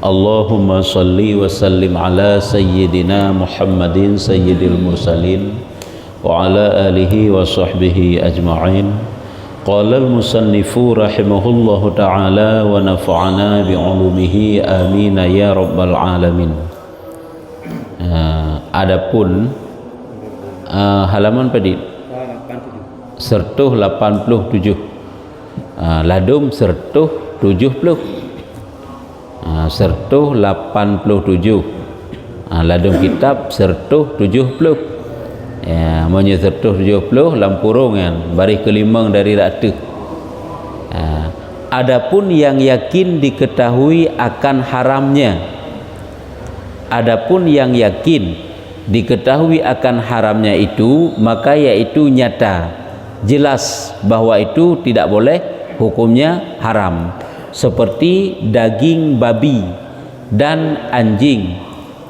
Allahumma salli wa sallim ala sayyidina Muhammadin sayyidil mursalin wa ala alihi wa sahbihi ajma'in. Qala al-musannifu rahimahullahu ta'ala wa nafa'ana bi'ulumihi amin ya rabbal alamin. Adapun halaman pedit sertuh 87, ladum sertuh 70, sertuh 87, ladum kitab sertuh 70, monyo sertuh 70 lampurung kan baris kelimang dari ratu. Adapun yang yakin diketahui akan haramnya, adapun yang yakin diketahui akan haramnya itu, maka yaitu nyata, jelas bahwa itu tidak boleh, hukumnya haram, seperti daging babi dan anjing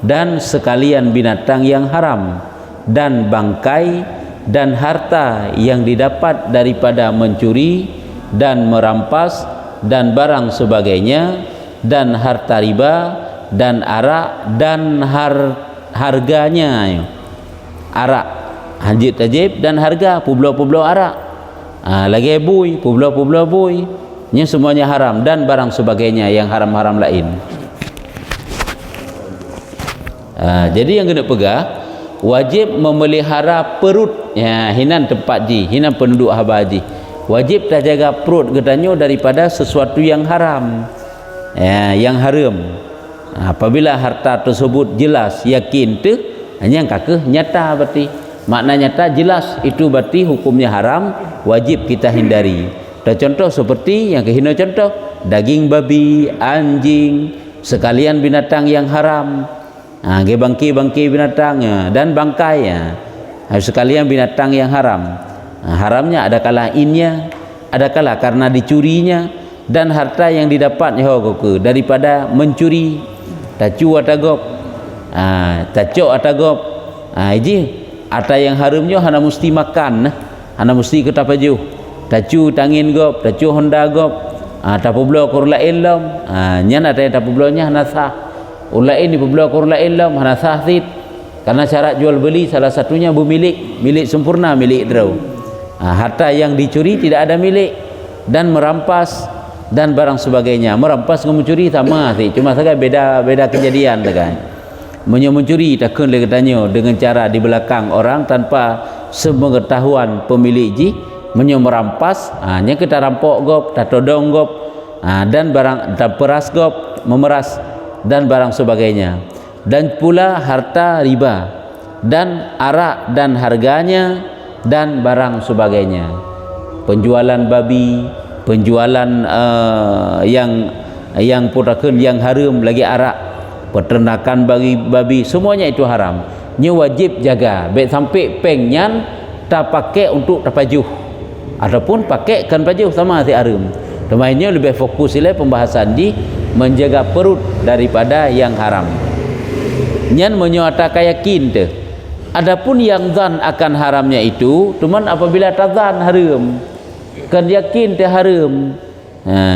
dan sekalian binatang yang haram, dan bangkai dan harta yang didapat daripada mencuri dan merampas dan barang sebagainya, dan harta riba dan arak dan harganya, arak hanjit tajib dan harga pulau-pulau arak, lagi bui pulau-pulau bui, ini semuanya haram, dan barang sebagainya yang haram-haram lain. Jadi yang kena pegang, wajib memelihara perut, hinan tempat ji, hinan penduduk habaji, wajib tak jaga perut katanya daripada sesuatu yang haram, yang haram. Apabila harta tersebut jelas yakin tu, hanya kakeh nyata, berarti makna nyata jelas itu berarti hukumnya haram, wajib kita hindari. Dan contoh seperti yang kehina contoh daging babi, anjing, sekalian binatang yang haram, bangkai binatangnya dan bangkai, sekalian binatang yang haram. Haramnya adakala innya, adakala karena dicurinya, dan harta yang didapatnya daripada mencuri, tacu atagop, tacok atagop, ini harta yang haramnya hana mesti makan, hana mesti kita paju, tacu tangin gop, tacu honda gop, tapu belo kurla ilam, nyana ada tapu belonya hana sah, ulain di belo kurla ilam hana sah tit, karena syarat jual beli salah satunya bumilik, milik sempurna, milik draw. Harta yang dicuri tidak ada milik, dan merampas dan barang sebagainya. Merampas dengan mencuri sama sih, cuma saja beda kejadian kan. Mencuri takkan dia katanya dengan cara di belakang orang tanpa sepengetahuan pemilik ji, merampas, hanya kita rampok gop, tak todong gop, dan barang tak peras gop, memeras dan barang sebagainya. Dan pula harta riba dan arak dan harganya dan barang sebagainya. Penjualan babi, penjualan yang putakan yang haram, lagi arak, peternakan bagi babi, semuanya itu haram. Nya wajib jaga, baik sampai pengnyan tak pakai untuk tapajuh ataupun pakai kan pajuh sama si haram. Temannya lebih fokus sila pembahasan di menjaga perut daripada yang haram. Nyan menyatakan yakin tu. Adapun yang zan akan haramnya itu, cuman apabila tazan haram, kan yakin dia haram,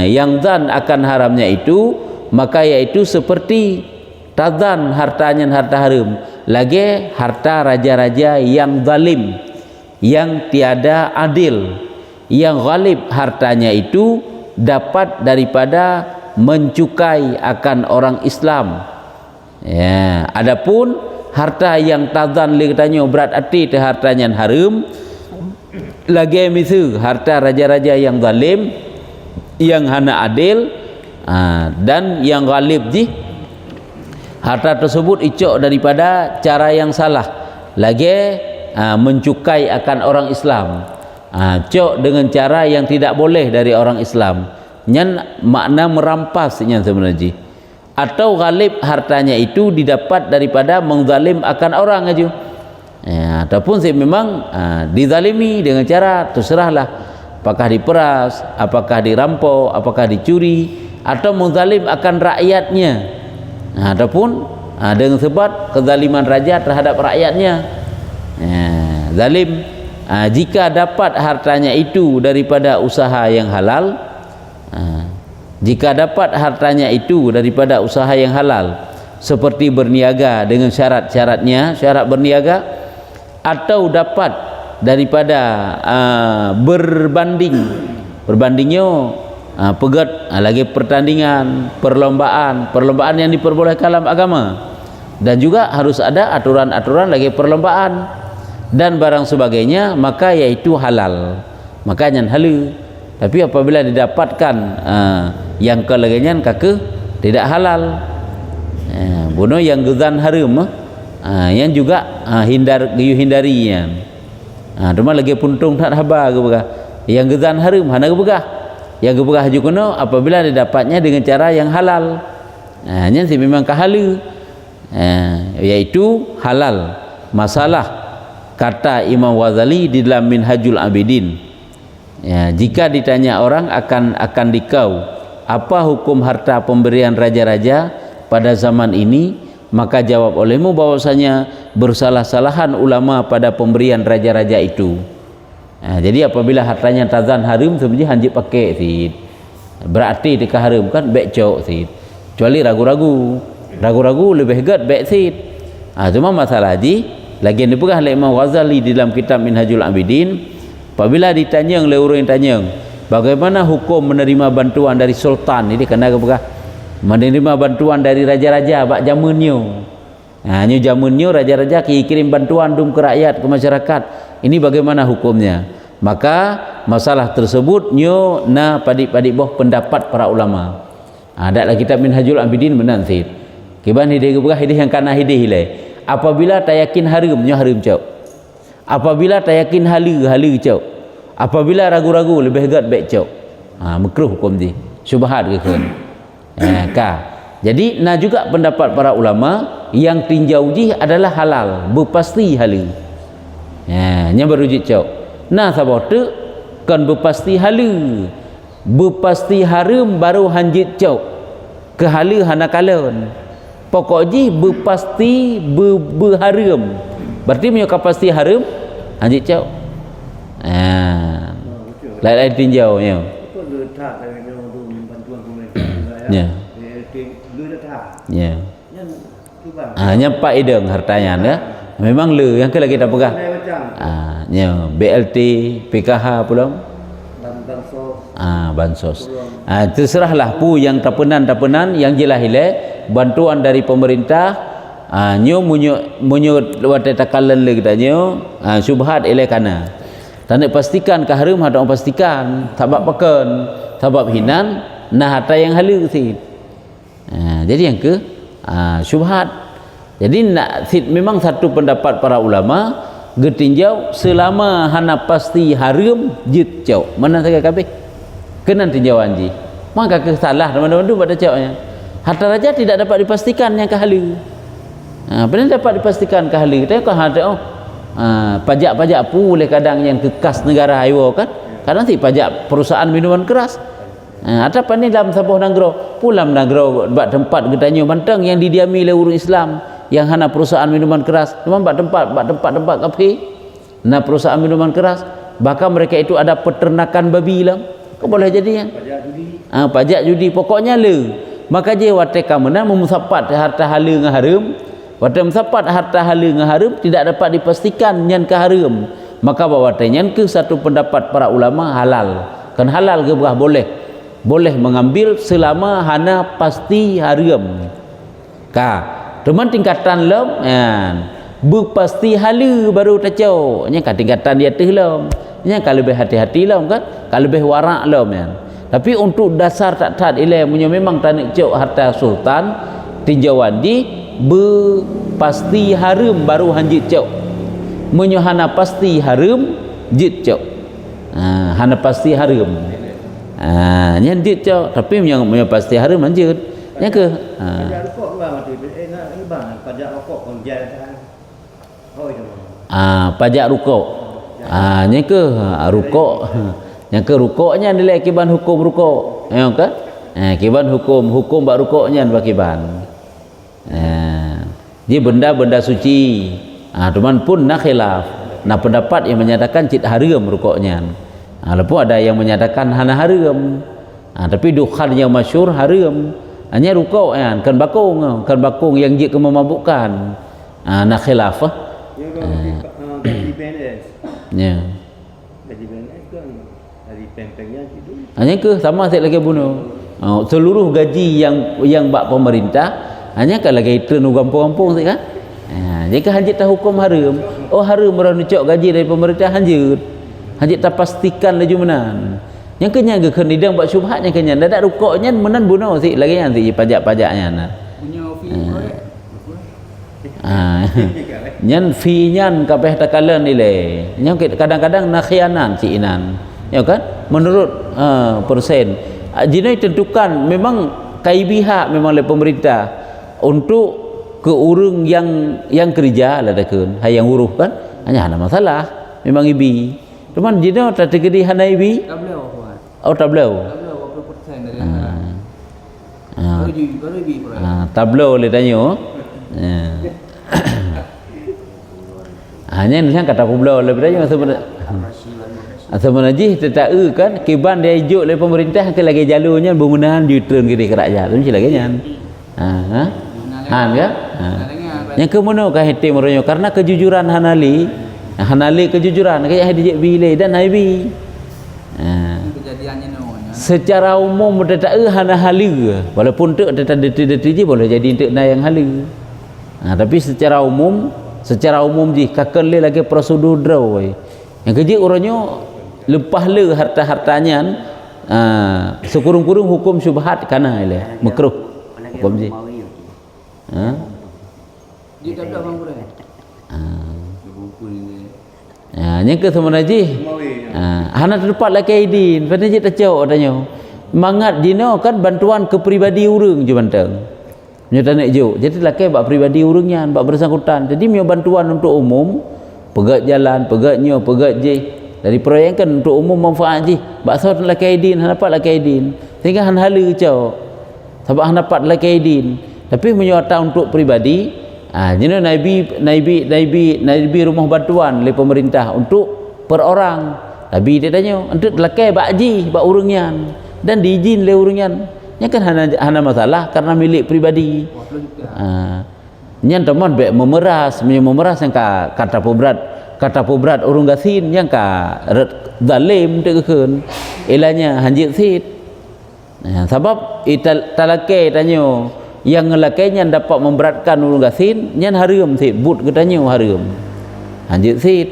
yang zan akan haramnya itu, maka yaitu seperti tazan hartanya harta haram, lagi harta raja-raja yang zalim, yang tiada adil, yang ghalib hartanya itu dapat daripada mencukai akan orang Islam. Adapun harta yang tazan katanya berat hati te hartanya haram, lagi misu harta raja-raja yang zalim, yang hana adil, dan yang ghalib ji, harta tersebut icok daripada cara yang salah, lagi mencukai akan orang Islam, cok dengan cara yang tidak boleh dari orang Islam, nyan makna merampas nyan sebenarnya, atau ghalib hartanya itu didapat daripada mengzalim akan orang aja, ataupun memang dizalimi dengan cara terserahlah, apakah diperas, apakah dirampok, apakah dicuri, atau mengzalim akan rakyatnya, ataupun dengan sebab kezaliman raja terhadap rakyatnya, zalim. Jika dapat hartanya itu daripada usaha yang halal, Jika dapat hartanya itu daripada usaha yang halal, seperti berniaga dengan syarat-syaratnya, syarat berniaga, atau dapat daripada berbandingnya pegat, lagi pertandingan, perlombaan yang diperbolehkan dalam agama, dan juga harus ada aturan-aturan lagi perlombaan dan barang sebagainya, maka yaitu halal, makanya halal. Tapi apabila didapatkan yang kelegenyan kake tidak halal, bunuh yang gezan haram, yang juga hindarinya. Cuma lagi puntung tak habar ke begah. Yang gezan haram hana ke begah. Yang ke begah juga apabila didapatnya dengan cara yang halal. Nya sih memang kahala. Yaitu halal. Masalah kata Imam Ghazali di dalam Minhajul Abidin. Jika ditanya orang akan dikau apa hukum harta pemberian raja-raja pada zaman ini, maka jawab olehmu bahwasanya bersalah-salahan ulama pada pemberian raja-raja itu. Jadi apabila hartanya tazan haram, sebenarnya hanjit pakai sid. Berarti dekat haram kan becok sid. Kecuali ragu-ragu lebih gat bec sid. Cuma masalah haji lagi yang dipegang oleh Imam Ghazali di dalam kitab Minhajul Abidin, apabila ditanya oleh orang yang tanya bagaimana hukum menerima bantuan dari sultan, ini kena ke begah menerima bantuan dari raja-raja bak zamannya. Nyo zamannya raja-raja kirim bantuan dum ke rakyat, ke masyarakat. Ini bagaimana hukumnya? Maka masalah tersebut nyo na padik-padik boh pendapat para ulama. Ada lagi kitab Minhajul Abidin benan sid. Kiban hidih ke begah hidih yang kana hidih hilai. Apabila tak yakin haram nyo haram cau. Apabila tak yakin halal cau. Apabila ragu-ragu lebih gat baik cau. Makruh hukum ni. Syubhat ke kan? Jadi nah juga pendapat para ulama yang tinjau jih adalah halal, berpasti halal. Nya berujuk cau. Nah sabot tu kan berpasti halal. Berpasti haram baru hanjit cau. Ke halal hana kalon. Pokok ji berpasti berharam. Berarti punya pasti haram hanjit cau. Lain-lain tinjau nya. Ya. Ya. Hanya Pak Ideng hartanya ya. Memang le yang ke lagi kita pegang. Nya BLT, PKH pula. Bansos. Terserahlah pu yang tapenan yang jelas ile bantuan dari pemerintah. Nyo munyo wate takalan le katanya syubhat ile kana. Tanda pastikan ke haram ada orang pastikan sebab pakan sebab hinan nah harta yang halal sid. Jadi yang ke syubhat. Jadi nak sid memang satu pendapat para ulama getinjau selama hana pasti haram jit jauh. Mana saya kabeh? Kena tinjau anji. Maka kesalah teman-teman tu pada jauhnya. Harta raja tidak dapat dipastikan yang ke halal. Benar dapat dipastikan ke halal. Tapi kalau ada pajak-pajak pun boleh kadang yang kekas negara ayo kan. Kadang si pajak perusahaan minuman keras. Ataupun ni dalam sebuah negara pulam negara buat tempat getanyo bantang yang didiami oleh orang Islam yang hana perusahaan minuman keras, memang buat tempat kafe nah perusahaan minuman keras, bahkan mereka itu ada peternakan babi lah, kau boleh jadi kan pajak judi pokoknya le. Maka je wate kamana memusapat harta halal dengan haram, wate memusapat harta halal dengan haram tidak dapat dipastikan yang ke haram, maka bawatenya ke satu pendapat para ulama halal. Kan halal ke berah boleh mengambil selama hana pasti haram. Teman tingkatan lom berpasti halal baru tacau. Nya tingkatan di atas lom. Nya kalau lebih hati-hati lom kan, kalau lebih warak lom kan. Tapi untuk dasar tak ilai punya memang tanik cok harta sultan tinjauan di berpasti haram baru hanjit cok. Munyo hana pasti haram jit cok. Hana pasti haram. Yang dit cok, tapi yang pasti haram lanjut. Yang ke? Pajak rokok bang, pajak rokok konjai kan. Pajak rokok. Yang ke rokok. Yang ke rokoknya nilai akiban hukum rokok. Ya kan? Akiban hukum bak rokoknya bakiban. Jadi benda-benda suci. Teman pun nak khilaf. Nah pendapat yang menyatakan cit haram rokoknya. Lepas ada yang menyatakan hana haram. Tapi dukhan yang masyhur haram. Hanya rukuk kan bakung yang jik ke memabukkan. Nak khilaf gaji PNS. Ya. Gaji PNS kan dari pempengnya gitu. Hanya ke sama saya lagi bunuh. Seluruh gaji yang bak pemerintah hanya kalau lagi turun kampung-kampung sih kan. Jika hanjit tak hukum haram. Haram orang nucuk gaji dari pemerintah hanjit. Hanjit tak pastikan laju menan. Yang kenya ke kendidang buat syubhat yang kenya dadak rukuknya menan bunuh sih lagi yang sih pajak-pajaknya nah. Punya fee Nyan fee nyan kabeh takalan nilai. Yang kadang-kadang nak khianan si inan. Ya kan? Menurut persen. Jina ditentukan memang KIBH memang oleh pemerintah untuk ke urang yang kerja lah dakun. Hai yang uruh kan? Hanya ada masalah. Memang ibi. Cuman jina tak tergedi hana ibi. tak boleh buat. Tablau. Tak boleh 20% dari baru ibi Tablau boleh tanya. Hanya ni kata tablau lebih tanya sebenarnya tetap kan kiban dia hijuk oleh pemerintah ke lagi jalurnya bangunan U-turn ke kerajaan tu mesti lagi nyan. Kan? Yang ke mana kah hati meronyo karena kejujuran Hanali kejujuran kayak dijek bilai dan haibi. Kejadiannya Secara umum tak hana hala walaupun tak detik-detik boleh jadi tak na yang hala. Tapi secara umum je kakak le lagi prosedur draw. Yang kerja orangnya lepas le harta-hartanya sekurung-kurung hukum syubhat kana le makruh hukum je. Dia tak ada bang boleh. Yang ke sama naji. Hana terdapat lah kaidin. Pada je tak jauh tanya. Mangat dino kan bantuan ke pribadi urang je bantang. Nyo tak nak jauh. Jadi lah bak pribadi urangnya, bak bersangkutan. Jadi mio bantuan untuk umum, pegat jalan, pegat nyo, pegat je. Dari proyek kan untuk umum manfaat je. Bak sahut lah kaidin, hana dapat lah kaidin. Sehingga han hala jauh. Sebab han dapat lah kaidin. Tapi menyuata untuk pribadi, jadi Nabi rumah bantuan oleh pemerintah untuk per orang. Nabi dia tanya, untuk lakai bakji, bak urangnya dan diizin oleh urangnya. Nya kan hana masalah karena milik pribadi. Nyan teman baik memeras yang kata pobrat urung gasin yang zalim tekeun. Elanya hanjit sit. Sebab talakai tanya yang ngelakainya dapat memberatkan urung gasin nyan haram sit but katanya haram. Hanjit sit.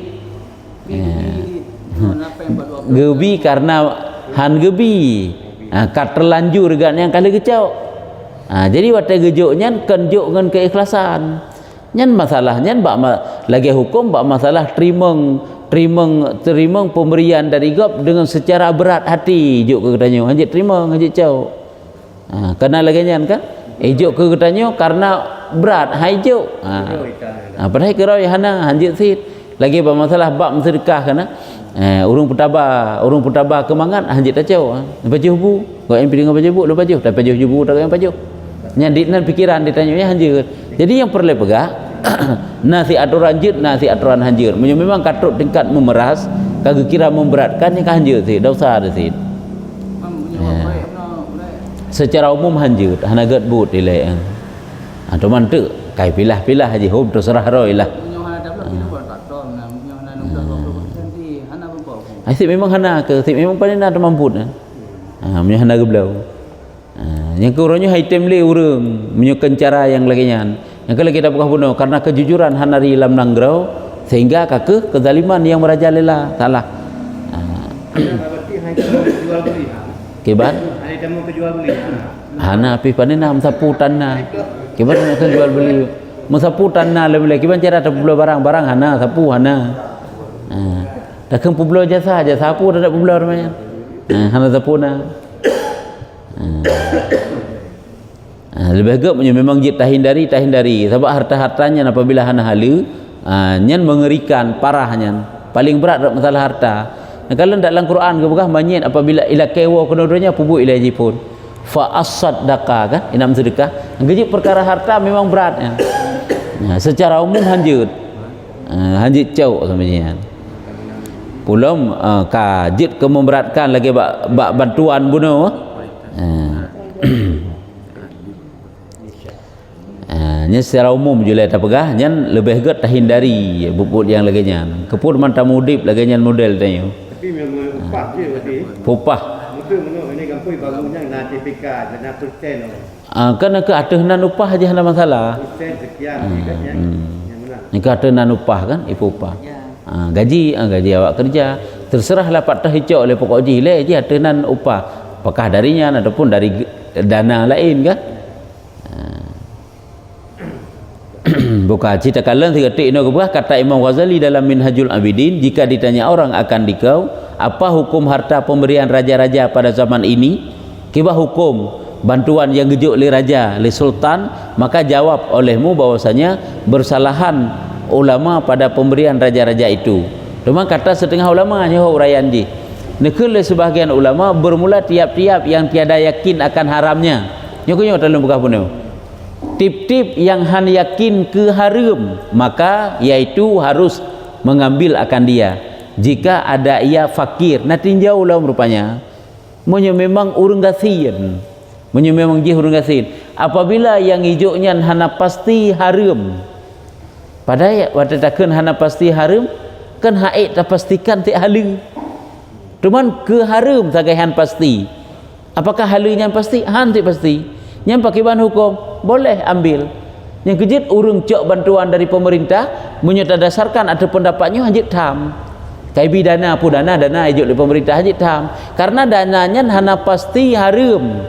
Gebi karena han gebi terlanjur gan yang kali kecau. Jadi watai gejoknya kenjuk dengan keikhlasan. Nyan masalahnya bak lagi hukum bak masalah terima pemberian dari gop dengan secara berat hati juk ke katanya hanjit terima hanjit cau. Kena lagi nyan kan juk ke katanya karena berat haijuk. Padahal kerau hana hanjit sit lagi bak masalah bak sedekah kana. Urung putaba kemangan hanjit tacau baju bu gak yang pilih baju bu lo baju tapi baju bu tak yang baju nyanditnan pikiran ditanya ya hanjit. Jadi yang perlu pegah nasi aturan jid nasi aturan hanjit memang katut tingkat memeras kagak kira memberatkan yang hanjit sih dak usah ada sih. Secara umum hanjit hanagat but dilai cuman tu kai pilah-pilah haji hum terserah roy lah. Asyik memang hana ke, asyik memang paling ada mampu kan. Punya hana ke belau. Yang ke orangnya item le urang, menyukan cara yang laginya. Yang kalau kita bukan bunuh karena kejujuran hanari lam nanggrau sehingga ke kezaliman yang merajalela salah. Kiban? Hari temu ke jual beli. Hana api panena sapu tanah. Kiban nak jual beli. Mensapu tanah lebih kiban cara tak barang-barang hana sapu hana. Dah kan publo jasa apa dah publo namanya. Hana sapuna. Lebih agak memang jit tahindari sebab harta-hartanya apabila hana halu nyan mengerikan parahnya. Paling berat masalah harta. Kalau dalam Quran ke bukan banyak apabila ila kewa kedua-duanya pubu ila jipun. Fa as-sadaqah kan inam sedekah. Gaji perkara harta memang beratnya. Secara umum hanjut. Hanjut jauh sebenarnya. Pulang kajit ke memberatkan lagi bak bantuan bunuh Nya secara umum jule ta pegah nyan lebih get hindari bubut yang laganya kepun man tamudip laganya model tanya tapi memang upah je berarti upah betul menurut ini kampung bangunnya na TPK dan persen kan ke ateuhnan upah aja ada masalah persen sekian kan yang mana ni ke ateuhnan upah kan ipu upah gaji awak kerja terserahlah patah hijau oleh pokok jile je ateuhnan upah apakah darinya ataupun dari dana lain kan bukan cerita kalian tiga tik no kebuah kata Imam Ghazali dalam Minhajul Abidin jika ditanya orang akan dikau apa hukum harta pemberian raja-raja pada zaman ini kibah hukum bantuan yang gejuk oleh raja oleh sultan maka jawab olehmu bahwasanya bersalahan ulama pada pemberian raja-raja itu cuma kata setengah ulama nyaho urayan ji nekul sebahagian ulama bermula tiap-tiap yang tiada yakin akan haramnya nyokunyo dalam buka puneu tip-tip yang han yakin ke haram maka iaitu harus mengambil akan dia jika ada ia fakir nah tinjau lah rupanya munyo memang urang gasin munyo memang jih urang gasin apabila yang hijaunya hana pasti haram pada waktu takkan hana pasti haram kan haid tak pastikan tak halu cuman ke haram tagahan pasti apakah halunya pasti han tak pasti yang pakai bahan hukum boleh ambil yang kejit urung cok bantuan dari pemerintah menyata dasarkan ada pendapatnya hajit tam kaibi dana pun dana hijau dari pemerintah hajit tam karena dananya hana pasti haram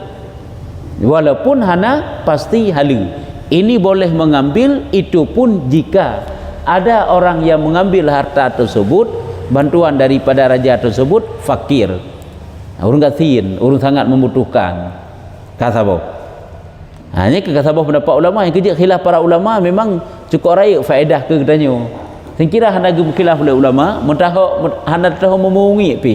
walaupun hana pasti halu ini boleh mengambil itu pun jika ada orang yang mengambil harta tersebut bantuan daripada raja tersebut fakir urung gasin urung sangat membutuhkan kasabo hanya kekasabah pendapat ulama yang kerja khilaf para ulama memang cukup raya faedah ke katanya saya kira hana khilaf oleh ulama hana tahu memungi pi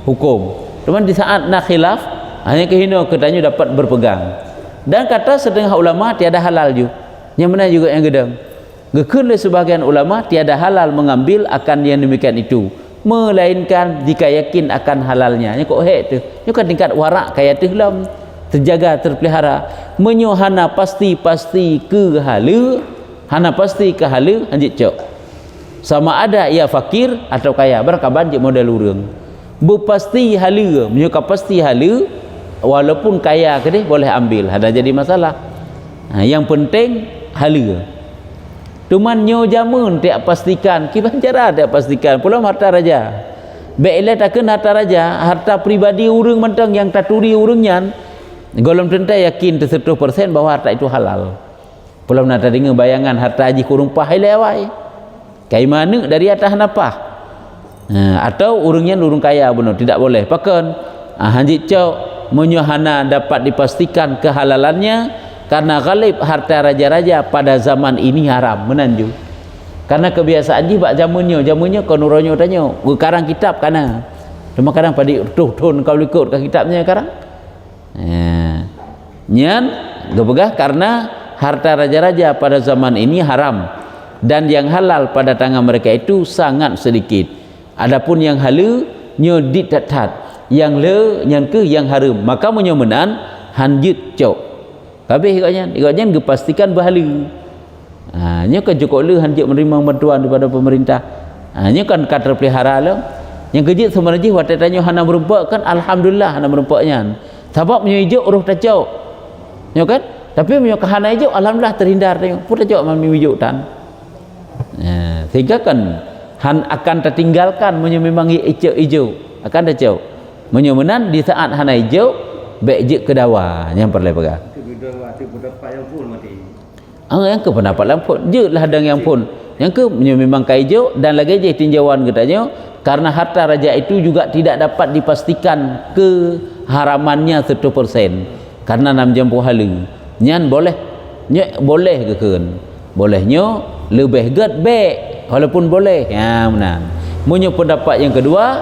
hukum cuman di saat nak khilaf hanya kehino katanya dapat berpegang dan kata setengah ulama tiada halal juga yang mana juga yang gedang gekun oleh sebahagian ulama tiada halal mengambil akan yang demikian itu melainkan jika yakin akan halalnya nya kok hek tu nya kan tingkat warak kaya tu lam terjaga terpelihara menyohana pasti ke halu hana pasti ke halu anjit cok sama ada ia fakir atau kaya berkaban je modal urang berpasti halu menyoka pasti halu walaupun kaya ke boleh ambil ada jadi masalah yang penting halu cuman nyo jamun tak pastikan kiban cara tak pastikan pula harta raja beile takkan harta raja harta pribadi urang mentang yang taturi urangnya golom tentai yakin 100% bahawa harta itu halal pula nak dengar bayangan harta haji kurung pahai lewai kai mana dari atas napah atau urangnya urang kaya benar tidak boleh pakan haji cau menyohana dapat dipastikan kehalalannya karena galib harta raja-raja pada zaman ini haram menanju karena kebiasaan ji bak jamunnya konuronyo tanya karang kitab kana cuma kadang pada tuh kau ikut ke kitabnya sekarang nyan gebegah karena harta raja-raja pada zaman ini haram dan yang halal pada tangan mereka itu sangat sedikit adapun yang halu nyo ditatat yang le yang ke yang haram maka menyomenan hanjut cok habis ikatnya gepastikan bahalu nyo kan cukup le hanjut menerima bantuan daripada pemerintah nyo kan kata pelihara lah yang kejit sebenarnya waktu tanya hana merempak kan alhamdulillah hana merempaknya sebab punya hijau uruh tacau ya kan tapi punya kahana hijau alhamdulillah terhindar tengok pun tacau mami hijau tan sehingga kan han akan tertinggalkan punya memang hijau akan tacau menyomenan di saat hana hijau baik je ke dawa yang perlu pegang itu pendapat yang pun mati yang ke pendapat lampun je lah hadang yang pun yang ke memang hijau dan lagi je tinjauan katanya karena harta raja itu juga tidak dapat dipastikan keharamannya 100% karena 6 jam halu nyan boleh ke kan bolehnya lebih ged baik walaupun boleh ya benar munyo pendapat yang kedua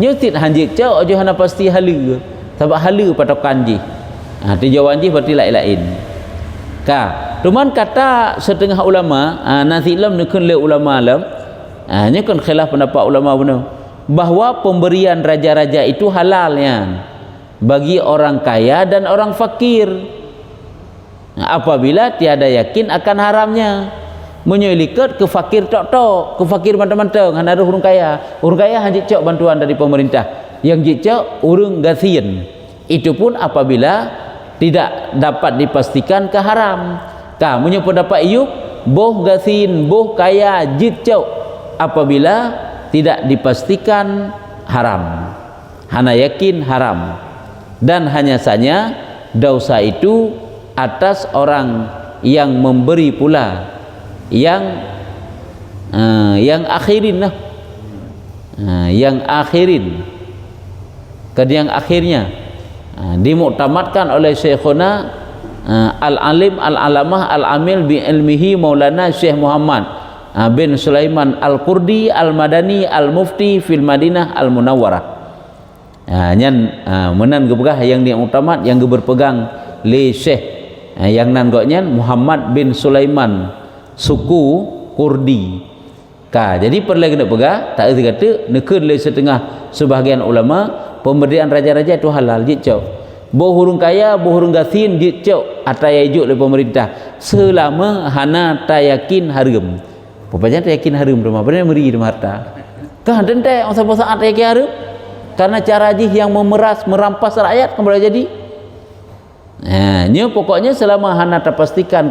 nyetit hanjik cau aja hana pasti halu sebab halu patokan ji tinjauan ji berarti lain-lain cuman kata setengah ulama nasi lam nekun le ulama lam ini kan khilaf pendapat ulama benar bahawa pemberian raja-raja itu halal ya bagi orang kaya dan orang fakir apabila tiada yakin akan haramnya. Menyelikat ke fakir tok-tok, ke fakir mantang-mantang, hanya ada orang kaya hanya cok bantuan dari pemerintah, yang cok urung gasian. Itu pun apabila tidak dapat dipastikan ke haram. Kamu pendapat iup boh gasin, boh kaya cok apabila tidak dipastikan haram, hanya yakin haram, dan hanya saja dosa itu atas orang yang memberi pula, yang akhirin lah, yang akhirin, yang akhirnya dimuktamadkan oleh Syekhuna Al-Alim Al-Alamah Al-Amil bi ilmihi Maulana Syekh Muhammad bin Sulaiman Al-Qurdi Al-Madani Al-Mufti fil Madinah Al-Munawwarah. Menan gebegah yang dimuktamad, yang berpegang le Syekh yang nan goknya Muhammad bin Sulaiman suku Kurdi. Jadi perlu kena pegah, tak erti kata nekeun le setengah sebahagian ulama pemberian raja-raja itu halal jicau. Boh hurung kaya, boh hurung gasin jicau ataya ijuk le pemerintah selama hana tayakin haram. Pepajang tayakin haram rumah, benar meri rumah harta. Kah dente orang siapa saat tayakin haram? Karena cara jih yang memeras, merampas rakyat kembali jadi. Pokoknya selama hana terpastikan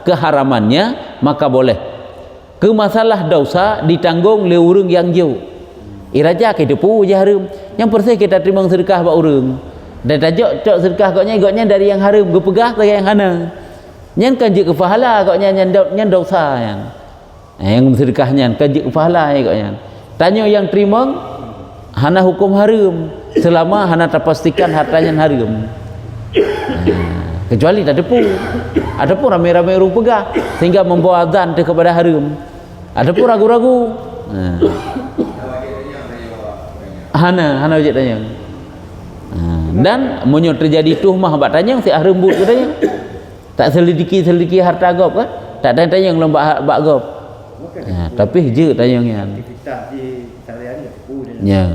keharamannya maka boleh. Ke masalah dosa ditanggung oleh orang yang jauh. Iraja kita pu je haram. Yang persih kita terima sedekah bak orang. Dan tajuk cok sedekah goknya dari yang haram, gepegah dari yang hana. Nyan kan je ke pahala goknya nyan dosa yang sedekahnya kan je ke pahala goknya. Tanya yang terima hana hukum haram selama hana terpastikan hartanya haram. Kecuali tak ada pun ramai-ramai orang pegah sehingga membawa azan kepada haram. Ada pun ragu-ragu. Hana wajib tanya. Dan munyo terjadi tuhmah bak tanya si haram but katanya. Tak selidiki harta gop kan? Tak tanya lembak bak gop. Tapi je tanya yang. Kita di tarian ya.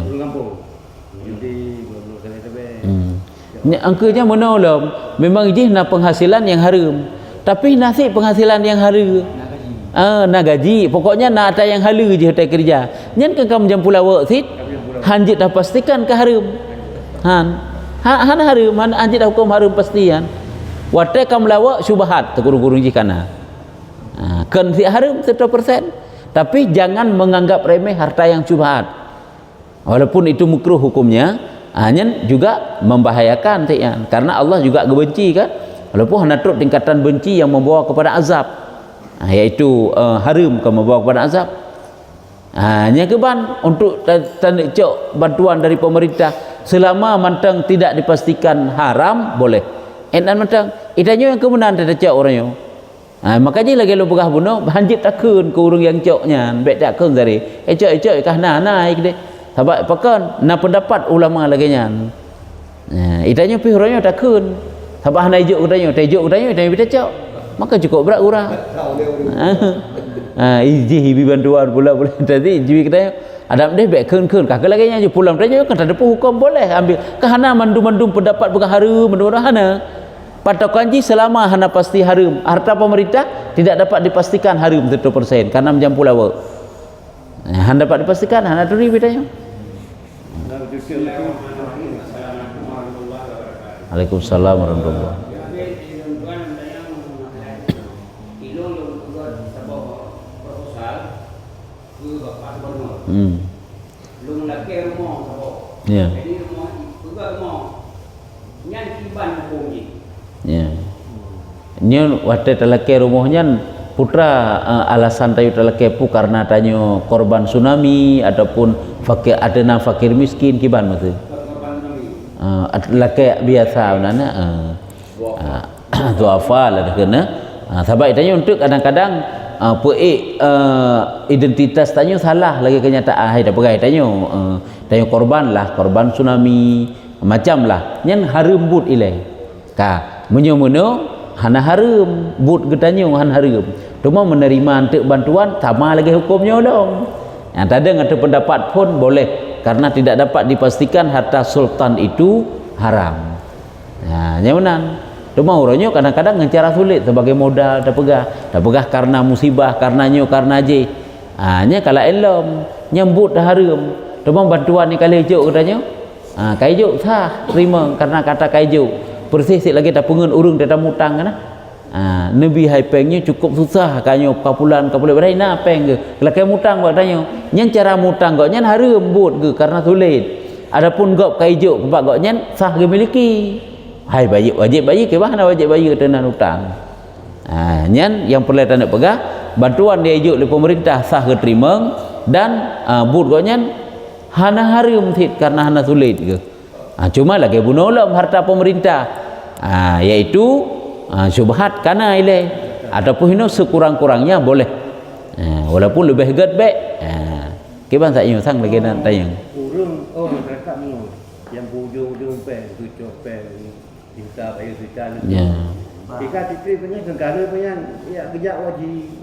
Angkanya menolong memang dia nak penghasilan yang haram, tapi nasib penghasilan yang haram nak gaji pokoknya nak ada yang halu je hotel kerja nyan ke kamu jam pula work sit hanjit dah pastikan ke haram han haram hanjit dah hukum haram pastian wate kamu lawak syubhat teguru-guru jikana kan si haram 100%, tapi jangan menganggap remeh harta yang syubhat walaupun itu makruh hukumnya. Hanya juga membahayakan karena Allah juga benci kan, walaupun hanya teruk tingkatan benci yang membawa kepada azab, yaitu haram ke membawa kepada azab. Hanya keban untuk cok bantuan dari pemerintah selama mantang tidak dipastikan haram boleh. Enan mantang itanya yang kemudian tidak cok orangnya. Makanya lagi lu pegah bunuh hanjit takun ke urang yang coknya, baik takun dari cok kah naik deh. Sebab pakan na pendapat ulama lagi nyan. Itanya pi orangnya takun. Sebab hana ijuk katanya, itanya kita cok. Maka cukup berat urang. Iji hibi bantuan pula tadi jiwi katanya ada deh baik keun kah lagi nyan pulang tanya kan ada hukum boleh ambil. Kahana mandum pendapat bukan haram menurut hana. Patokan ji selama hana pasti haram. Harta pemerintah tidak dapat dipastikan haram 100% karena menjam pula work. Hana dapat dipastikan hana turi bedanya. Waalaikumsalam warahmatullahi wabarakatuh. Ya. Ya. Nya wate telake rumahnya putra alasan tayu telake pu karena tanyo korban tsunami ataupun fakir adena fakir miskin kiban matu. Lake biasa nana duafa lah kena. Sebab itanya untuk kadang-kadang identitas tanyo salah lagi kenyataan hai dah pegai tanyo korban lah, korban tsunami macam lah nyan harum but ilai ka menyo hana harum but getanyo han harum cuma menerima untuk bantuan sama lagi hukumnya dong. Tak ada ngata pendapat pun boleh karena tidak dapat dipastikan harta sultan itu haram. Nyaman. Cuma orangnya kadang-kadang dengan cara sulit sebagai modal dah pegah karena musibah, karenanya karena je. Nya kalau elom nyambut dah haram. Cuma bantuan ni kali juk katanya. Kai juk sah terima karena kata kai juk. Persis lagi tak pengen urung dah mutang kan. Nabi hai pengnya cukup susah kanyo kapulan badai na peng ke. Kalau kai mutang buat tanya. Nyen cara mutang gok nyen haram but ke karena sulit. Adapun gok kai juk sebab gok nyen sah ge miliki. Hai wajib bayi ke bahana wajib bayi tenan hutang. Nyan yang perlu tanda pegah bantuan dia ijuk oleh pemerintah sah keterima dan but gak nyan hana haram tit karena hana sulit ke. Cuma lagi bunolom harta pemerintah. Iaitu syubhat kana ile ataupun hino sekurang-kurangnya boleh. Walaupun lebih gedbek. Kiban tak sang lagi nak tanya. Urung masyarakat mu yang bujung pen, tujuh pen cinta air suci ni. Ya. Jika titri punya negara punya ya kerja wajib.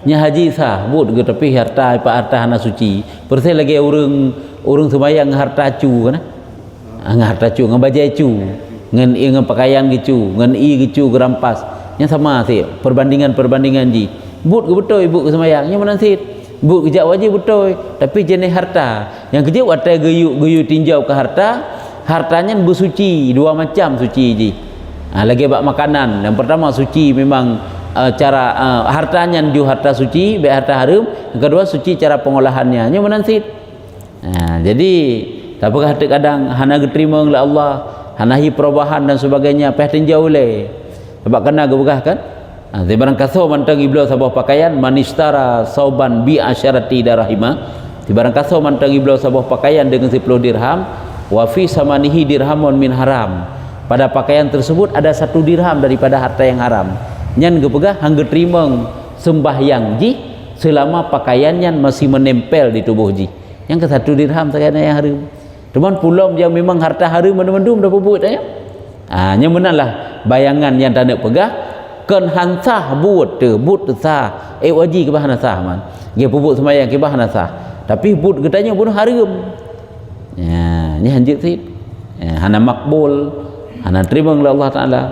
Nya haji sah but ke tepi harta harta hana suci. Perse lagi urang sembahyang harta cu kan. Harta cu ngan bajai cu. Ngan pakaian gitu, ngan gitu gerampas. Nya sama sih perbandingan ji. But ke betul ibu ke sembahyang nya menansit. But kerja wajib betul tapi jenis harta. Yang kerja harta geyu tinjau ke hartanya bersuci dua macam suci je. Lagi bab makanan. Yang pertama suci memang cara hartanya ju harta suci, baik harta haram. Yang kedua suci cara pengolahannya. Nya menansit. Jadi apakah kadang hana diterima oleh Allah, hana hi perubahan dan sebagainya, peh tinjau oleh. Sebab kena gebegah kan? Barang kaso mantang iblis sabah pakaian manistara sauban bi asyarati darahima. Barang kaso mantang iblis sabah pakaian dengan 10 dirham. Wa fi samanihi dirhamun min haram. Pada pakaian tersebut ada 1 dirham daripada harta yang haram. Nyan gepegah hang terima sembahyang ji selama pakaiannya masih menempel di tubuh ji. Yang ke 1 dirham sakana yang haram. Cuman pulom yang memang harta haram mendum dah puput ya. Nya menanlah bayangan yang tak nak pegah kan hansah but sah. Wajib ke bahana sah man. Dia puput sembahyang ke bahana sah. Tapi but katanya pun haram. Ni hanjit sih. Hana makbul, hana terima oleh Allah Taala.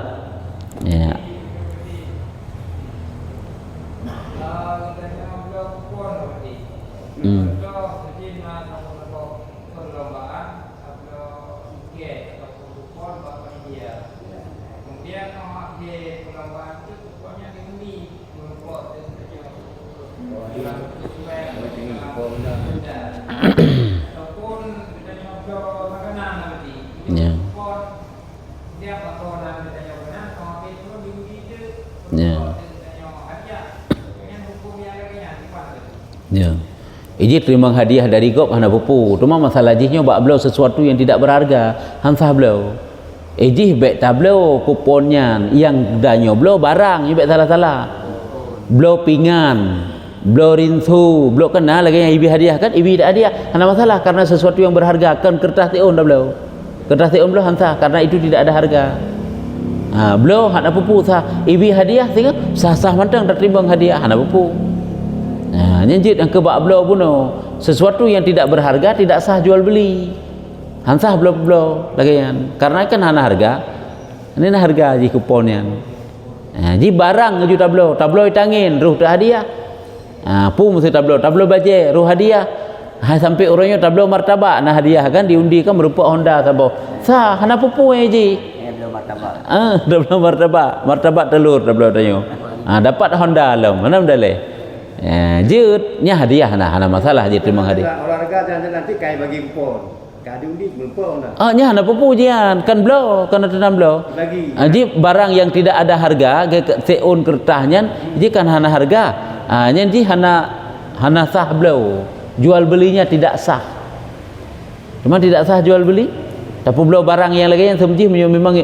Iji terima hadiah dari gop hana pupu. Cuma masalah jihnya bak beliau sesuatu yang tidak berharga. Hansah beliau. Iji baik tak beliau kuponnya yang danyo beliau barang baik salah-salah. Beliau pingan, beliau rinsu, beliau kenal lagi yang ibi hadiah kan, ibi tak hadiah. Hana masalah karena sesuatu yang berharga kan kertas teon dah beliau. Kertas teon beliau hansah karena itu tidak ada harga. Beliau hana pupu sah ibi hadiah sehingga sah-sah mantang tak terima hadiah hana pupu. Nyanjit yang kebak beliau pun sesuatu yang tidak berharga tidak sah jual beli. Hansah beliau lagi kan. Karena kan hana harga. Ini nah harga ji kuponnya. Ji barang ngaju tablo tangin ruh tak hadiah. Pu mesti tablo baje ruh hadiah. Sampai orangnya tablo martabak nah hadiah kan diundi kan berupa Honda sabo. Sah hana pupu ji. Belum martabak. Tablo martabak telur tablo tanya. Dapat Honda lam. Mana mendale? Nya hadiah hana masalah je terima hadiah. Olahraga dan nanti kai bagi kupon. Ka diundi berapa onda. Nya hana pupu jian kan beliau kan tenam beliau. Bagi. Ji barang yang tidak ada harga seun kertasnya ji kan hana harga. Nya ji hana sah beliau. Jual belinya tidak sah. Cuma tidak sah jual beli. Tapi beliau barang yang lagi yang semji memang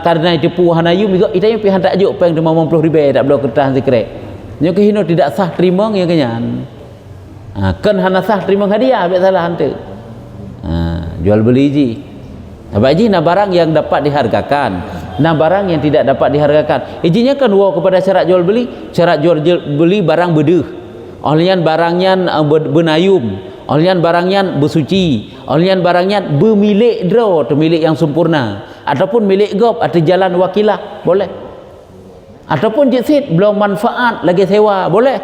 karena itu pu hana yu migo itanya pi hantak juk peng 50,000 tak beliau kertas sekrek. Nya kehino tidak sah terima yang kenyan. Kan hana sah terima hadiah baik salah hante. Jual beli ji. Apa ji na barang yang dapat dihargakan, na barang yang tidak dapat dihargakan. Izinnya kan wow kepada syarat jual beli, syarat jual beli barang bedeh. Olehnya barangnya benayum, Olian barangnya bersuci, olian barangnya bermilik draw, atau milik yang sempurna, ataupun milik gop atau jalan wakilah, boleh. Ataupun jiksit belum manfaat lagi sewa, boleh.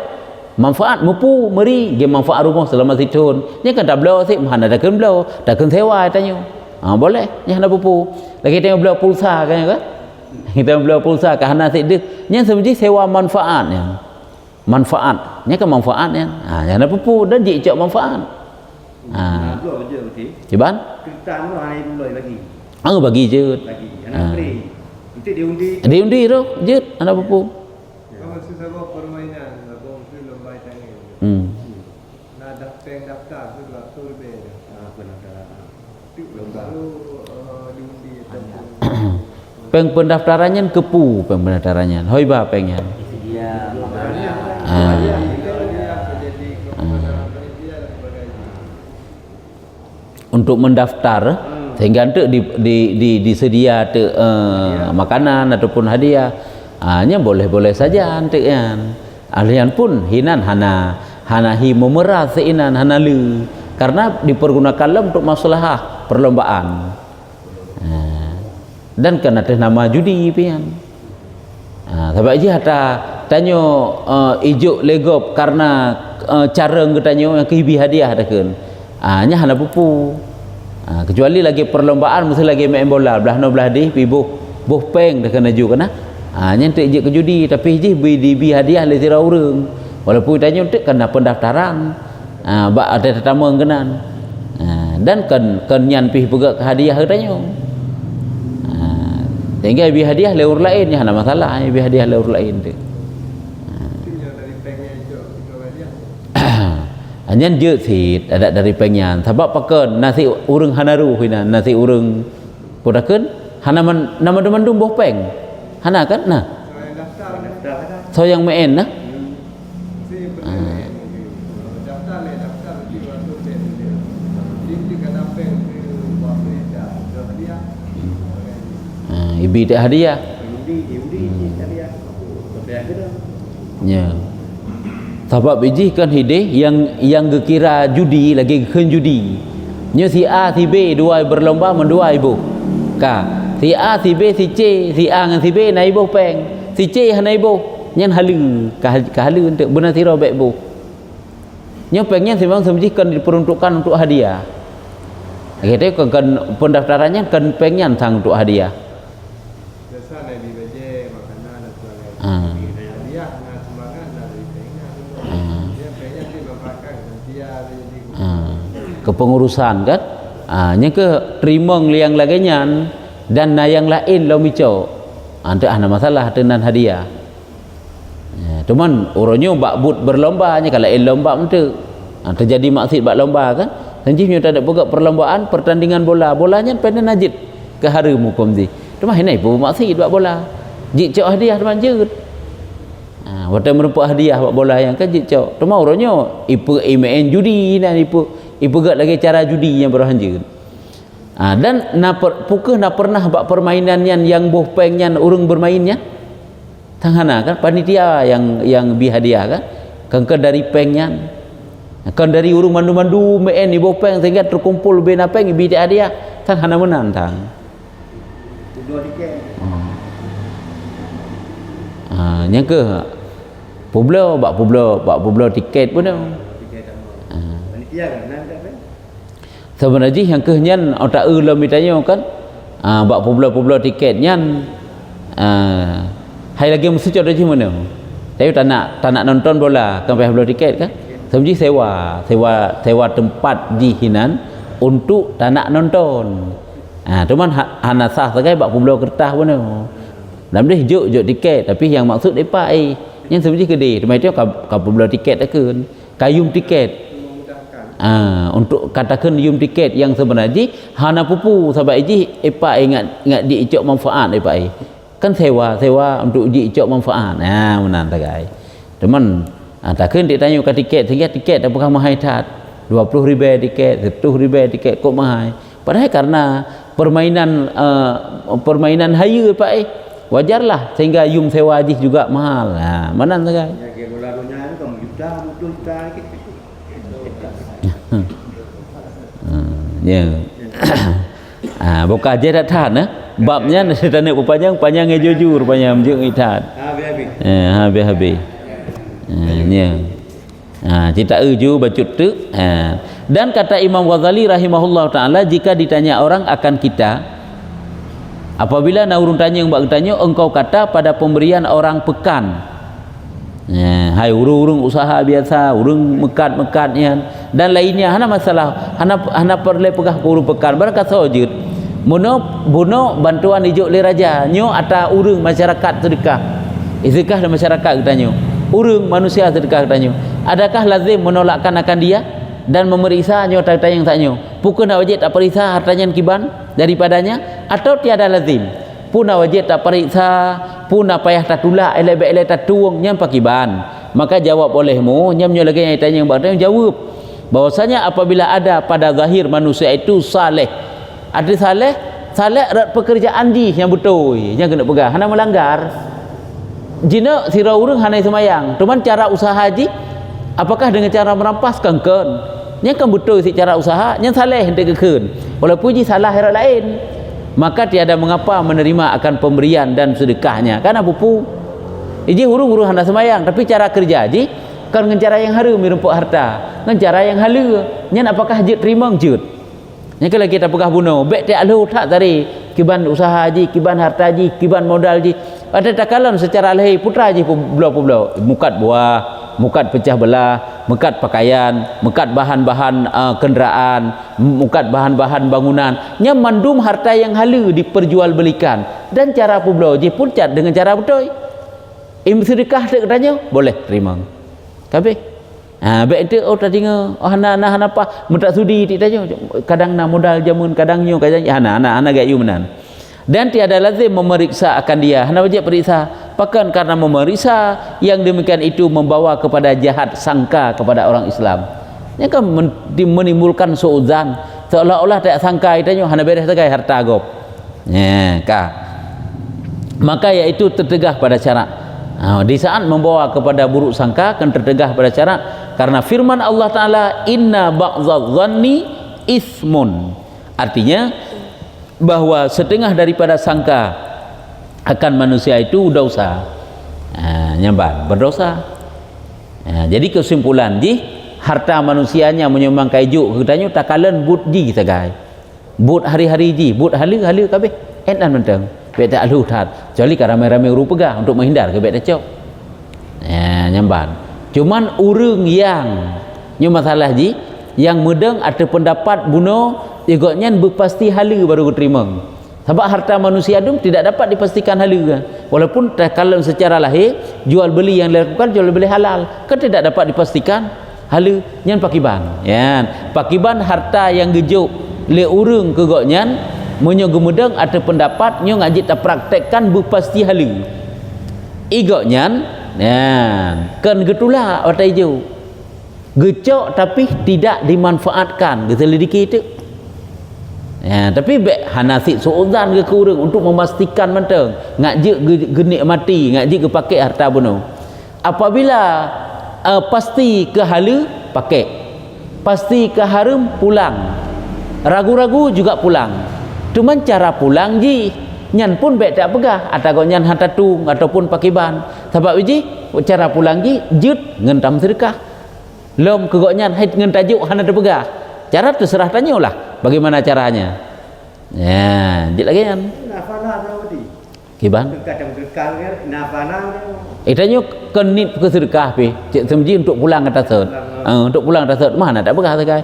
Manfaat mupu meri dia manfaat rumah selama setahun. Nya kan tak belau sik, mana dah kan belau, dah kan sewa tanya. Boleh, nya hendak pupu. Lagi tengok belau pulsa kan. Kita belau pulsa ke hana sik dah. Nya sebenarnya sewa manfaatnya. Manfaat, nya kan manfaatnya. Jangan pupu dan jik cok manfaat. Dua je okey. Ciban? Kita anu hari mulai lagi. Bagi je. Lagi. Anak free. Itu diundi. Dia undi tu, je anak pupu. Kalau sesuatu permainan, kalau mesti lomba tanya. Nah, daftar tu waktu lebih. Lalu diundi tentu. Peng pendaftarannya kepu, peng pendaftarannya. Hoi ba pengnya. Dia Untuk mendaftar sehingga untuk disedia makanan ataupun hadiah, nya boleh saja antek yan. Alian pun hinan hana hi memerah seinan hana lu, karena dipergunakan untuk masalah perlombaan. Dan kena atas nama judi pian. Sebab je hata tanyo ijuk legop karena cara ngetanyo yang kehibi hadiah dah kan. Nya hana pupu. Kecuali lagi perlombaan mesti lagi main bola belah no belah di pi boh peng dah kena ju kana. Nya tek je ke judi tapi je bi hadiah le tira urang. Walaupun tanyo tek kena pendaftaran. Ba ada tetamu kenan. Dan kan nyan pi pegak ke hadiah tanyo. Sehingga bi hadiah leur lain nya hana masalah bi hadiah leur lain tu. Anyan je sit ada dari penyan sebab pakeun nasi urang hanaru hina nasi urang podakeun hana nama demandum boh peng hana kan nah so yang main nah ibi tak hadiah ya. Sebab biji kan hidih yang gekira judi lagi gen judi. Nya si A si B dua berlomba mendua ibu. Si A si B si C, si A dengan si B naik ibu peng. Si C naik ibu nyan halu ka halu untuk benar sira baik bu. Nya pengnya sembang semji kan diperuntukkan untuk hadiah. Akhirnya kan pendaftarannya kan pengnya sang untuk hadiah. Biasa di BJ makanan dan sebagainya. Kepengurusan kan nya ke terima liang lagenyan dan yang lain lo mico ante ana masalah tenan hadiah teman uronyo bak but berlomba nya kalau lomba mente terjadi maksud bak lomba kan sanjih tak ada pegak perlombaan pertandingan bolanya penen najid ke hari mukum di teman henai pu maksud bak bola jik cok hadiah teman jeut waktu merupakan hadiah bak bola yang kan jik cok teman uronyo ipu main judi dan ipu gak lagi cara judi yang berhanjir. Dan pukul pernah bak permainan yang boh pengnya urang bermainnya. Tanghana kan panitia yang bi hadiah kan dari pengnya. Kan dari urang mandu-mandu main di boh peng sehingga terkumpul bena peng bi hadiah. Tanghana menang tang. Dua tiket. Yang ke Publo tiket pun dah. Panitia kan nak sebenarnya yang kehnyan otak ulum ditanya kan bak publo tiketnya hai lagi mesti contoh je mana tapi tak nak nonton bola kan payah beli tiket kan sebenarnya sewa tempat di hinan untuk tak nak nonton cuman hana sah sebagai bak publo kertas pun dalam dia juk tiket tapi yang maksud depa yang sebenarnya gede tempat itu kau publo tiket takkan kayum tiket untuk katakan yum tiket yang sebenarnya hana pupu sebab iji epa ingat di icok manfaat epa kan sewa untuk di icok manfaat menang tagai teman takkan dia tanya ke tiket sehingga tiket apakah mahal tat 20,000 tiket 10,000 tiket kok mahal padahal karena permainan hayu epa wajarlah sehingga yum sewa aji juga mahal menang tagai ya ke bola dunia itu kan juta 20 juta Ya. Bukan aja dak tahan babnya tak nak panjang jujur panjang jeung itat. Habis. Ya. Kita uju bacut tu. Dan kata Imam Ghazali rahimahullah taala, jika ditanya orang akan kita, apabila nak urung tanya yang bak tanya, engkau kata pada pemberian orang pekan. Hai urung usaha biasa, urung mekat-mekatnya dan lainnya, hana masalah, hana perlu pegah urung pekan. Barangkali sojud buno bantuan ijuk le raja nyo ata urung masyarakat sedekah. Sedekah dan masyarakat katanya. Urung manusia sedekah katanya. Adakah lazim menolakkan akan dia dan memeriksa nyo harta yang taknyo? Pukul nak wajib tak periksa hartanya kiban daripadanya, atau tiada lazim? Pun nak wajib tak periksa, pun nak payah tak tulak elek-elek tak tuang nyam pakiban. Maka jawab olehmu, nyam nyo lagi yang tanya yang bertanya jawab bahwasanya apabila ada pada zahir manusia itu saleh, ada saleh erat pekerjaan di yang betul, yang kena pegang, hana melanggar. Jina sira urang hana semayang, cuman cara usaha haji apakah dengan cara merampas kengken? Yang kan betul si cara usaha, yang saleh hendak kekun. Walaupun ji salah hera lain, maka tiada mengapa menerima akan pemberian dan sedekahnya. Karena pupu iji hurung hana semayang, tapi cara kerja ji kan dengan cara yang harum merumpuk harta, dengan cara yang halu. Nyan apakah jut terima jut? Yang kalau kita pegah bunuh, bek tak alu tak tadi kiban usaha ji, kiban harta ji, kiban modal ji. Ada takalan secara lahir putra ji pulau mukat buah, mukat pecah belah, mukat pakaian, mukat bahan-bahan kenderaan, mukat bahan-bahan bangunan. Nya mandum harta yang halu diperjualbelikan dan cara pulau ji pun cat dengan cara betul. Sedekah tak katanya boleh terima. Kabeh. Baik itu tadi hana apa mentak sudi tik tanya kadang nak modal jamun kadang nyo kadang hana gak yu menan. Dan tiada lazim memeriksa akan dia, hana wajib periksa. Bahkan karena memeriksa yang demikian itu membawa kepada jahat sangka kepada orang Islam. Yang kan menimbulkan suudzan, seolah-olah tak sangka itanya hana beres tegai harta gop. Maka iaitu tertegah pada syarat. Di saat membawa kepada buruk sangka akan tertegah pada syarat, karena firman Allah Taala inna ba'dadh-dhanni ismun, artinya bahwa setengah daripada sangka akan manusia itu dosa. Nyamban berdosa. Jadi kesimpulan ji harta manusianya menyumbang kaijuk katanya takalan but ji kita gai. But hari-hari ji, but halu kabeh edan menteng. Bet tak alu tat. Kecuali ramai-ramai urang pegah untuk menghindar ke bet tacok. Nyamban. Cuman urang yang nyo masalah ji yang mudeng ada pendapat bunuh igotnya berpasti halu baru terima. Sebab harta manusia itu tidak dapat dipastikan halu kan. Walaupun kalau secara lahir jual beli yang dilakukan jual beli halal, kan tidak dapat dipastikan halu. Nyan pakiban. Pakiban harta yang gejuk le urang kegotnya menyo gemudeng ada pendapat nyo ngaji tak praktekkan berpasti halu. Igotnya kan getula otai jo. Gecok tapi tidak dimanfaatkan geselidiki itu. Tapi hanasik suudzan ke kurang untuk memastikan menteng ngaji genik mati, ngaji ke pakai harta bunuh. Apabila pasti ke halu pakai, pasti ke harum pulang, ragu-ragu juga pulang. Cuman cara pulang ji nyan pun bek tak pegah atau nyan hatatung ataupun pakiban. Sebab ji cara pulang ji jut ngentam sedekah. Lom kegoknya hai dengan tajuk hana terpegah. Cara terserah tanyalah bagaimana caranya. Jit lagi kan. Nafana berarti. Kiban? Kadang berkal kan nafana. Itanya kenit ke sedekah pi. Cik semji untuk pulang ke tasad. Untuk pulang ke tasad mana tak pegah sagai.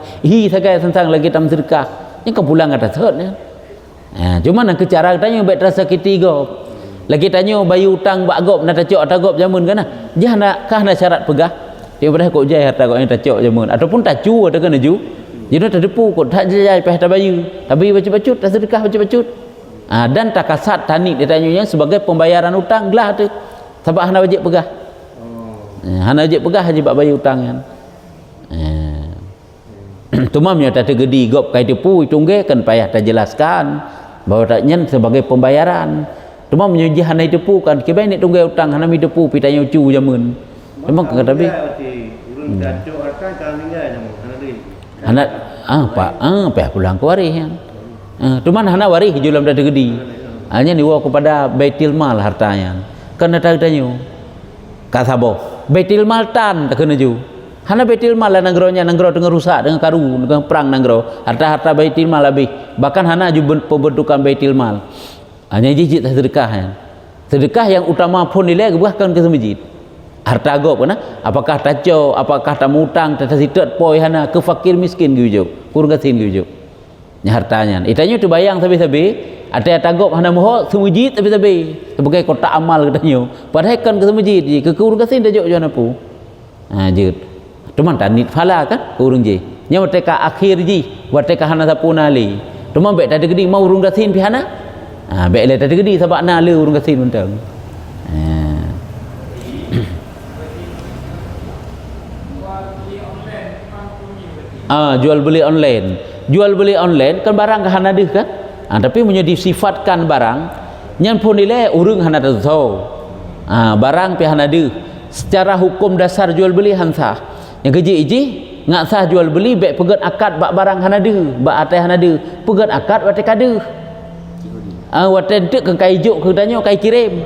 Sagai sensang lagi tam sedekah. Yang ke pulang ke tasad ya. Cuma nak ke cara tanya baik terasa ketiga. Lagi tanya bayu utang bak gop nak tacok atagop jamun kan. Jah nak kah nak syarat pegah. Dia pada kok jai harta kok yang tacok jamun ataupun tacu ada kena ju. Jadi terdepu kok tak jai peh tabayu. Tapi baca-bacut tak sedekah baca-bacut. Dan takasat tanik dia tanya sebagai pembayaran utang gelah tu. Sebab hana wajib pegah. Hana wajib pegah haji bak bayu utang kan. Tumamnya tak tergedi gop kai tipu itungge kan payah tak jelaskan bahawa taknya sebagai pembayaran. Tumam menyuji hana tipu kan kibai ni tungge utang hana mi tipu pi tanya cu jamun. Memang kata tapi urun tacok harta kan tinggal jamun hana Pak pulang ke waris kan. Tu mana hana waris jualan dah gedi. Hanya dibawa kepada Baitul Mal hartanya. Kena tanya. Kat Sabah. Baitul Mal tan tak kena ju. Hana Baitul Mal lah nanggro tengah rusak dengan karu, dengan perang nanggro. Harta-harta Baitul Mal habis. Bahkan hana ju pembentukan Baitul Mal. Hanya jijik sedekah kan. Sedekah yang utama pun nilai bahkan ke masjid. Harta agak pun apakah taco, apakah tamu utang, tata sitat poi hana ke fakir miskin gitu, kurang kasin gitu. Nya hartanya. Itanya tu bayang sabi-sabi, ada tagap hana moho semujid sabi-sabi sebagai kotak amal katanya. Padahal kan ke masjid je, ke kurang kasin dah jauh jana pu. Jut. Teman tanit fala kan kurang je. Nya wateka akhir je, wateka hana sapuna li. Teman baik tadi gedi mau urung kasin pi hana. Baik le tadi gedi sebab na le urung kasin mentang. Jual beli online kan barang hana deh kan. Tapi punya disifatkan barang nyan pun nilai urang hana tahu. Barang pi hana deh. Secara hukum dasar jual beli hansah. Yang keji iji ngak sah jual beli baik pegat akad bak barang hana deh, bak atai hana deh. Pegat akad watai kadeh. Watai tek ke kai juk ke danyo kai kirim.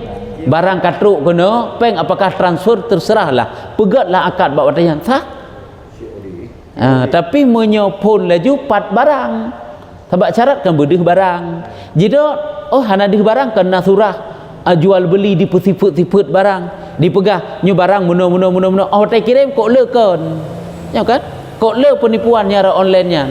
Barang katruk kena peng apakah transfer terserahlah. Pegatlah akad bak watai hansah. Tapi menyopun laju pat barang sebab syarat kan berdih barang jika hana dih barang kena surah jual beli di sifat barang dipegah nyu barang muna tak kirim kok le kan ya kan kok le penipuan nyara online nya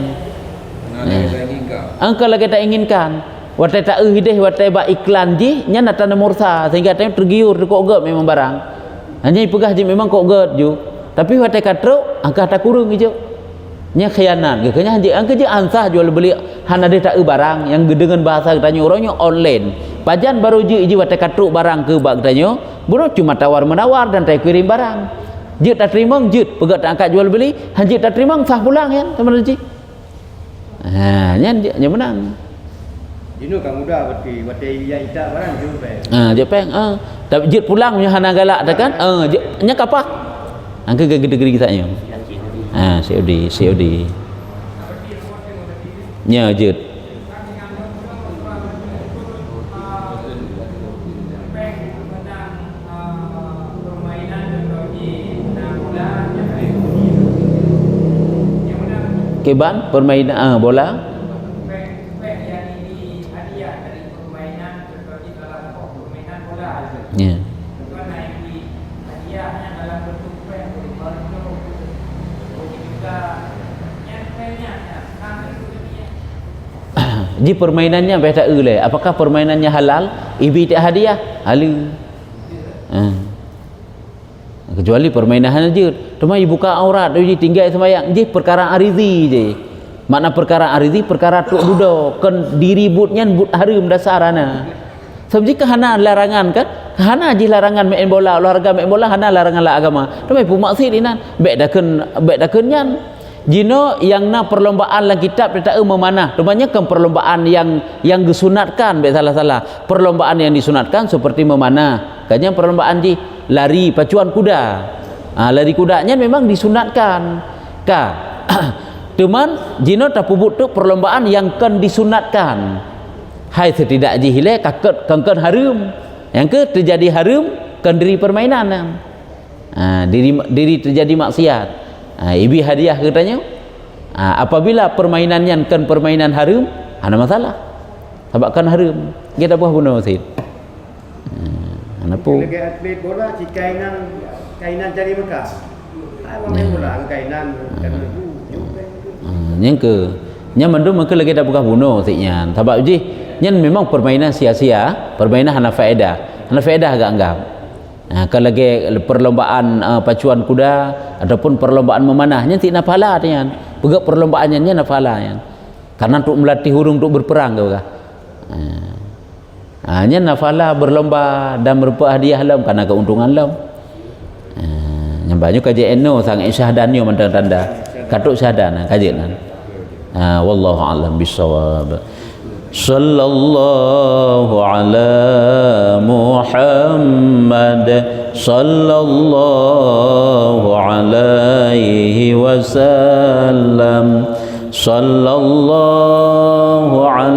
angka lagi tak inginkan watai tak hidih watai ba iklan ji nya natana mursa sehingga tanya tergiur kok gak memang barang hanya dipegah je memang kok gak ju tapi watai katro angka tak kurung hijau nya khianat ke nya angka je ansah jual beli hana dia tak barang yang dengan bahasa katanya orangnya online pajan baru je watai katruk barang ke bak katanya buruh cuma tawar menawar dan tak kirim barang je tak terima je pegat tak angkat jual beli hanya tak terima sah pulang kan teman ji nya menang Dino kan mudah berarti watai yang ita barang je peng je peng tapi je pulang punya hana galak tak kan nya kapah angka gede-gede kitanya COD nya jut keban permainan bola ya Ji permainannya beda le. Apakah permainannya halal? Ibi tak hadiah? Halal. Kecuali permainan je. Cuma ibu buka aurat dia tinggal sembahyang. Ji perkara arizi je. Makna perkara arizi perkara tuk dudo kan diri butnya but harum dasarana. Sebab jika hana larangan kan? Hana ji larangan main bola, olahraga main bola hana larangan lah agama. Cuma ibu maksud inan baik dah kenyan. Jino yang na perlombaan lang kitab tak memanah. Rupanya kan perlombaan yang disunatkan salah-salah. Perlombaan yang disunatkan seperti memanah. Kanya perlombaan ji lari pacuan kuda. Lari kudanya memang disunatkan. Teman jino tak pubut tu perlombaan yang kan disunatkan. Hai setidak ji hile kaket kan harum. Yang ke terjadi harum kan diri permainan. Diri terjadi maksiat. Ibi hadiah katanya apabila permainannya kan permainan harum ada masalah sebab kan harum kita buah guna Sid apa lagi atlet bola si kainan cari bekas main bola kainan yang ke nya mandum maka lagi dah buka bunuh Sidnya sebab ji nyen memang permainan sia-sia permainan hana faedah agak anggap kalau lagi perlombaan pacuan kuda ataupun perlombaan memanahnya tidak pahala nian. Pegak perlombaannya nya pahala nian. Karena untuk melatih hurung untuk berperang kau kah. Nya nafala berlomba dan berhadiah lam karena keuntungan lam. Yang banyak kajian no sang syahdannya mandang tanda. Katuk syahdan kajian. Wallahu a'lam bissawab. Sallallahu ala Muhammad sallallahu alaihi wasallam sallallahu alaihi